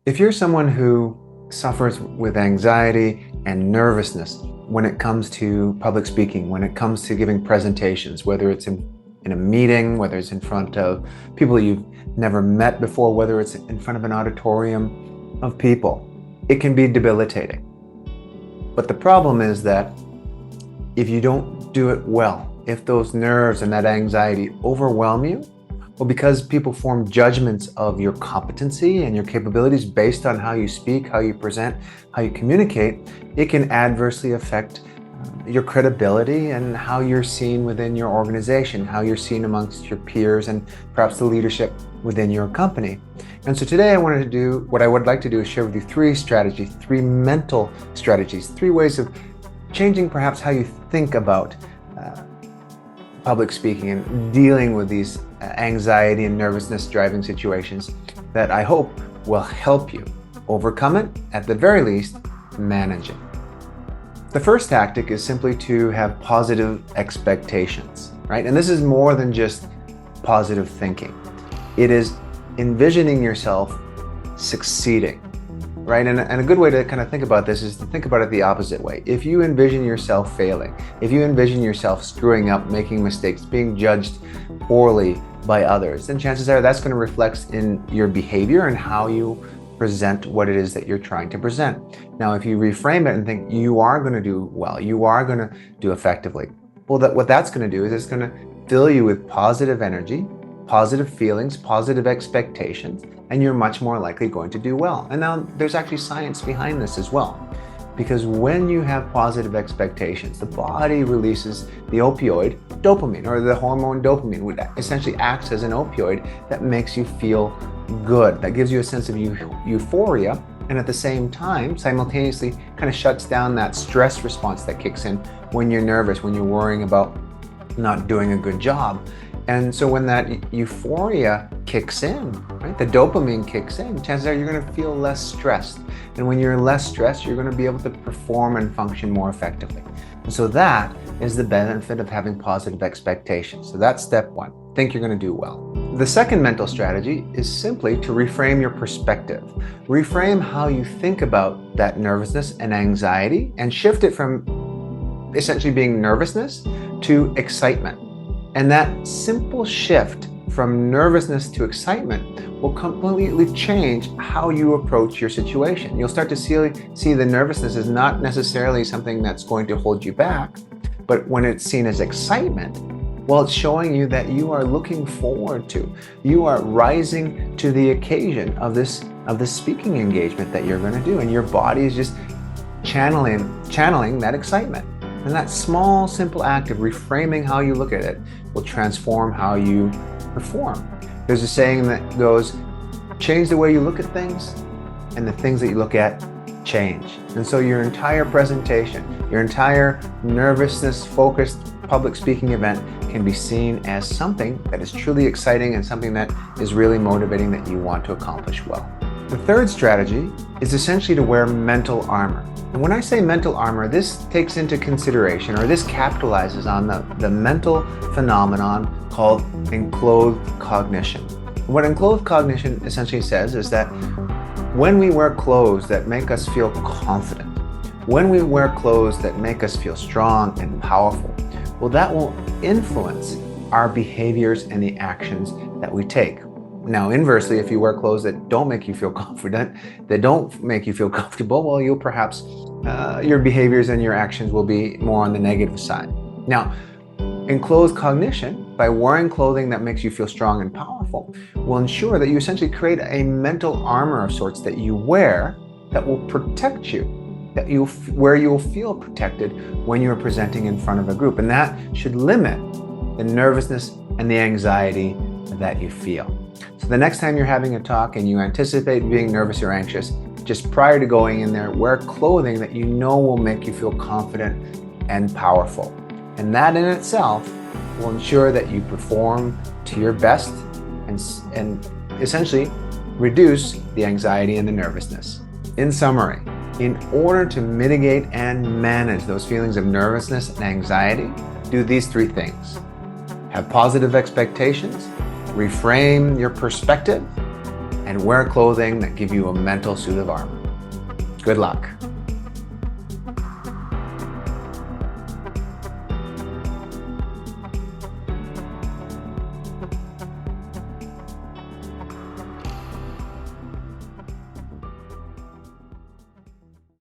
If you're someone who suffers with anxiety and nervousness when it comes to public speaking, when it comes to giving presentations, whether it's in a meeting, whether it's in front of people you've never met before, whether it's in front of an auditorium of people, it can be debilitating. But the problem is that if you don't do it well, if those nerves and that anxiety overwhelm you, well, because people form judgments of your competency and your capabilities based on how you speak, how you present, how you communicate, it can adversely affect your credibility and how you're seen within your organization, how you're seen amongst your peers and perhaps the leadership within your company. And so today what I would like to do is share with you three strategies, three mental strategies, three ways of changing perhaps how you think about public speaking and dealing with these anxiety and nervousness driving situations that I hope will help you overcome it, at the very least, manage it. The first tactic is simply to have positive expectations, right? And this is more than just positive thinking. It is envisioning yourself succeeding, right? And a good way to kind of think about this is to think about it the opposite way. If you envision yourself failing, if you envision yourself screwing up, making mistakes, being judged poorly by others, then chances are that's going to reflect in your behavior and how you present what it is that you're trying to present. Now, if you reframe it and think you are going to do well, you are going to do effectively, well, what that's going to do is it's going to fill you with positive energy, positive feelings, positive expectations, and you're much more likely going to do well. And now there's actually science behind this as well. Because when you have positive expectations, the body releases the opioid dopamine, or the hormone dopamine, which essentially acts as an opioid that makes you feel good, that gives you a sense of euphoria, and at the same time, simultaneously kind of shuts down that stress response that kicks in when you're nervous, when you're worrying about not doing a good job. And so when that euphoria kicks in, right, the dopamine kicks in, chances are you're going to feel less stressed. And when you're less stressed, you're going to be able to perform and function more effectively. And so that is the benefit of having positive expectations. So that's step one. Think you're going to do well. The second mental strategy is simply to reframe your perspective. Reframe how you think about that nervousness and anxiety and shift it from essentially being nervousness to excitement. And that simple shift from nervousness to excitement will completely change how you approach your situation. You'll start to see the nervousness as not necessarily something that's going to hold you back, but when it's seen as excitement, well, it's showing you that you are looking forward to, you are rising to the occasion of this speaking engagement that you're going to do, and your body is just channeling that excitement. And that small, simple act of reframing how you look at it will transform how you perform. There's a saying that goes, change the way you look at things, and the things that you look at change. And so your entire presentation, your entire nervousness-focused public speaking event can be seen as something that is truly exciting and something that is really motivating that you want to accomplish well. The third strategy is essentially to wear mental armor. And when I say mental armor, this takes into consideration, or this capitalizes on the mental phenomenon called enclothed cognition. What enclothed cognition essentially says is that when we wear clothes that make us feel confident, when we wear clothes that make us feel strong and powerful, well, that will influence our behaviors and the actions that we take. Now, inversely, if you wear clothes that don't make you feel confident, that don't make you feel comfortable, well, you'll perhaps, your behaviors and your actions will be more on the negative side. Now, enclosed cognition, by wearing clothing that makes you feel strong and powerful, will ensure that you essentially create a mental armor of sorts that you wear that will protect you, where you will feel protected when you're presenting in front of a group. And that should limit the nervousness and the anxiety that you feel. So the next time you're having a talk and you anticipate being nervous or anxious, just prior to going in there, wear clothing that you know will make you feel confident and powerful. And that in itself will ensure that you perform to your best and essentially reduce the anxiety and the nervousness. In summary, in order to mitigate and manage those feelings of nervousness and anxiety, do these three things. Have positive expectations, reframe your perspective, and and wear clothing that give you a mental suit of armor. Good luck.